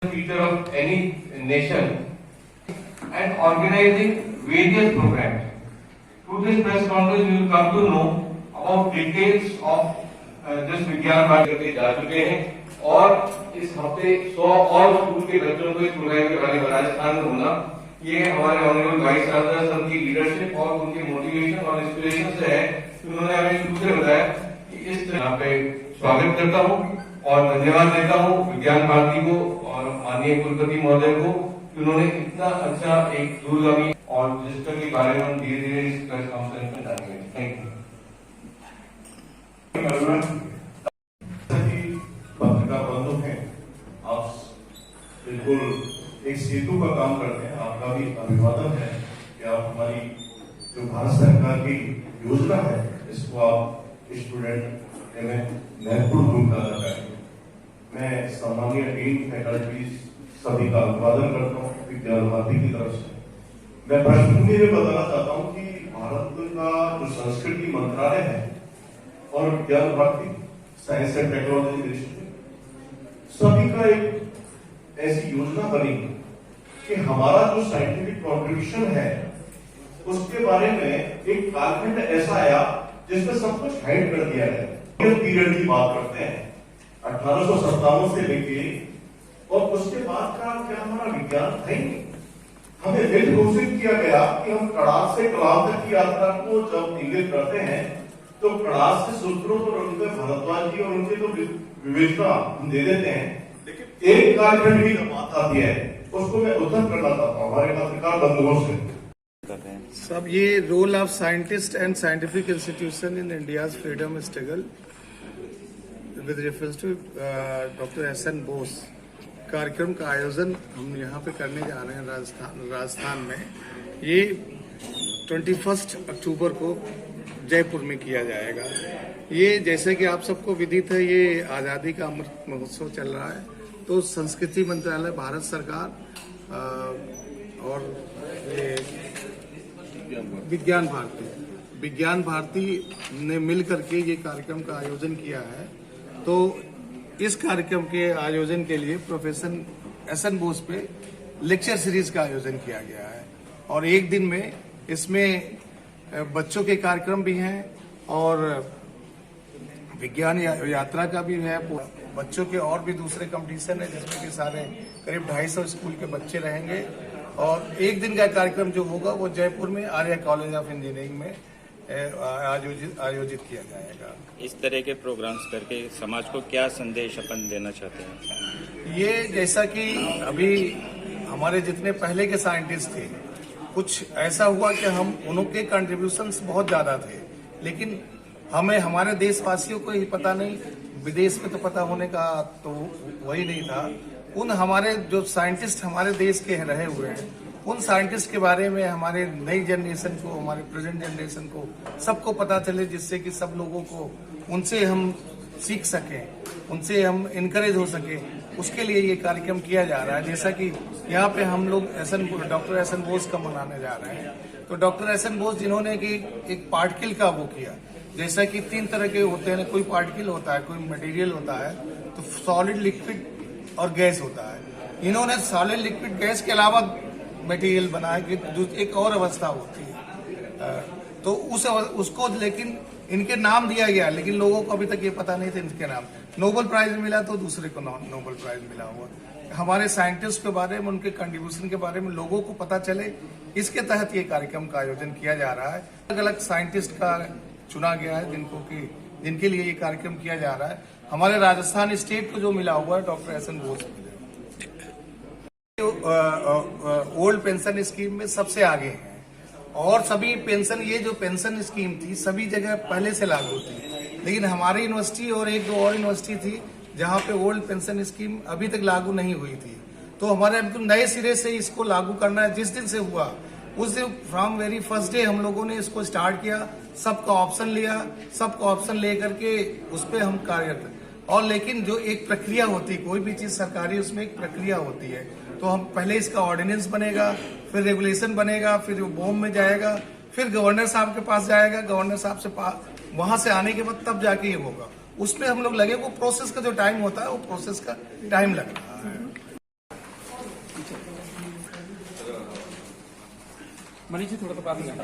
future of any nation and organizing various programs. Through this press conference, you will come to know about details of this विज्ञान भारती करके जा चुके हैं और इस हफ्ते 100 और स्कूल के बच्चों को इस प्रोग्राम के बारे में राजस्थान में होना, ये हमारे ऑनरेबल वाइस चांसलर सर की लीडरशिप और उनके मोटिवेशन और इंस्पिरेशन से है। उन्होंने हमें शुरू से बताया कि इस तरह पे स्वागत करता हूँ और धन्यवाद देता हूँ विज्ञान भारती को और माननीय कुलपति महोदय को, उन्होंने इतना अच्छा एक दूरगामी और रजिस्टर के बारे में हम धीरे धीरे इस प्रेस कॉन्फ्रेंस में जानेंगे। Thank you. पत्रिका बंधु हैं, आप बिल्कुल एक सेतु का काम करते हैं। आपका भी अभिवादन है कि आप हमारी जो भारत सरकार की योजना है इसको आप स्टूडेंट में महत्वपूर्ण भूमिका अदा करें। मैं सामान्य डीन फैकल्टीज सभी का अभिवादन करता हूँ विज्ञान भारती की तरफ से। मैं पृष्ठभूमि में बताना चाहता हूँ कि भारत का जो संस्कृति मंत्रालय है और Vigyan Bharati science and technology ministry सभी का एक ऐसी योजना बनी कि हमारा जो साइंटिफिक कॉन्ट्रीब्यूशन है उसके बारे में एक कालखंड ऐसा आया जिसमें सब कुछ हाइड कर दिया गया। पीरियड की बात करते हैं 1857 से लेके और उसके बाद का क्या हमारा विज्ञान था ही नहीं। हमें विध घोषित किया गया कि हम कड़ास से कलाम तक की यात्रा को जब इंगित करते हैं तो कड़ास से सूत्रों पर उनके भारद्वाज जी और उनके तो विवेचना हम दे देते हैं, लेकिन एक कालखंड भी बात आती है उसको मैं उद्धृत करना चाहता हूँ हमारे पत्रकार बंधुओं से। सब ये role of scientist and scientific institution in India's freedom struggle with reference to doctor S N. Bose कार्यक्रम का आयोजन हम यहाँ पे करने जा रहे हैं राजस्थान में। ये 21 अक्टूबर को जयपुर में किया जाएगा। ये जैसे कि आप सबको विदित है, ये आज़ादी का अमृत महोत्सव चल रहा है, तो संस्कृति मंत्रालय, भारत सरकार और ये विज्ञान भारती ने मिल करके ये कार्यक्रम का आयोजन किया है। तो इस कार्यक्रम के आयोजन के लिए प्रोफेसर एस.एन. बोस पे लेक्चर सीरीज का आयोजन किया गया है और एक दिन में इसमें बच्चों के कार्यक्रम भी हैं और विज्ञान यात्रा का भी है। बच्चों के और भी दूसरे कंपटीशन है जिसमें कि सारे करीब 250 स्कूल के बच्चे रहेंगे और एक दिन का कार्यक्रम जो होगा वो जयपुर में आर्या कॉलेज ऑफ इंजीनियरिंग में आयोजित किया जाएगा। इस तरह के प्रोग्राम्स करके समाज को क्या संदेश अपन देना चाहते हैं? ये जैसा कि अभी हमारे जितने पहले के साइंटिस्ट थे, कुछ ऐसा हुआ कि हम उनके कंट्रीब्यूशंस बहुत ज्यादा थे, लेकिन हमें हमारे देशवासियों को ही पता नहीं, विदेश में तो पता होने का तो वही नहीं था। उन हमारे जो साइंटिस्ट हमारे देश के रहे हुए हैं, उन साइंटिस्ट के बारे में हमारे नई जनरेशन को, हमारे प्रेजेंट जनरेशन को सबको पता चले, जिससे कि सब लोगों को उनसे हम सीख सकें, उनसे हम इनकरेज हो सके, उसके लिए ये कार्यक्रम किया जा रहा है। जैसा कि यहाँ पे हम लोग डॉक्टर एस.एन. बोस का मनाने जा रहे हैं, तो डॉक्टर एस.एन. बोस जिन्होंने कि एक पार्टिकल का वो किया, जैसा कि 3 तरह के होते हैं, कोई पार्टिकल होता है, कोई मटेरियल होता है, तो सॉलिड, लिक्विड और गैस होता है। इन्होंने सॉलिड, लिक्विड, गैस के अलावा मटेरियल बनाया कि एक और अवस्था होती है, तो उसको लेकिन इनके नाम दिया गया, लेकिन लोगों को अभी तक ये पता नहीं था इनके नाम। नोबेल प्राइज मिला तो दूसरे को नोबेल प्राइज मिला हुआ। हमारे साइंटिस्ट के बारे में, उनके कंट्रीब्यूशन के बारे में लोगों को पता चले, इसके तहत ये कार्यक्रम का आयोजन किया जा रहा है। अलग अलग साइंटिस्ट का चुना गया है जिनके लिए ये कार्यक्रम किया जा रहा है। हमारे राजस्थान स्टेट को जो मिला हुआ है doctor S N. Bose old pension scheme में सबसे आगे है और सभी पेंशन, ये जो पेंशन स्कीम थी सभी जगह पहले से लागू थी, लेकिन हमारी यूनिवर्सिटी और 1-2 और यूनिवर्सिटी थी जहां पे ओल्ड पेंशन स्कीम अभी तक लागू नहीं हुई थी। तो हमारे नए सिरे से इसको लागू करना है। जिस दिन से हुआ उस दिन फ्रॉम वेरी फर्स्ट डे हम लोगों ने इसको स्टार्ट किया, सबका ऑप्शन लिया, सबका ऑप्शन लेकर के उस पर हम कार्यरत। और लेकिन जो एक प्रक्रिया होती है, कोई भी चीज सरकारी, उसमें एक प्रक्रिया होती है। तो हम पहले इसका ऑर्डिनेंस बनेगा, फिर रेगुलेशन बनेगा, फिर बोम में जाएगा, फिर गवर्नर साहब के पास जाएगा, गवर्नर साहब से वहां से आने के बाद तब जाके ये होगा। उसमें हम लोग लगे, वो प्रोसेस का जो टाइम होता है वो प्रोसेस का टाइम लग रहा है। मनीष जी थोड़ा तो बात नहीं आएगी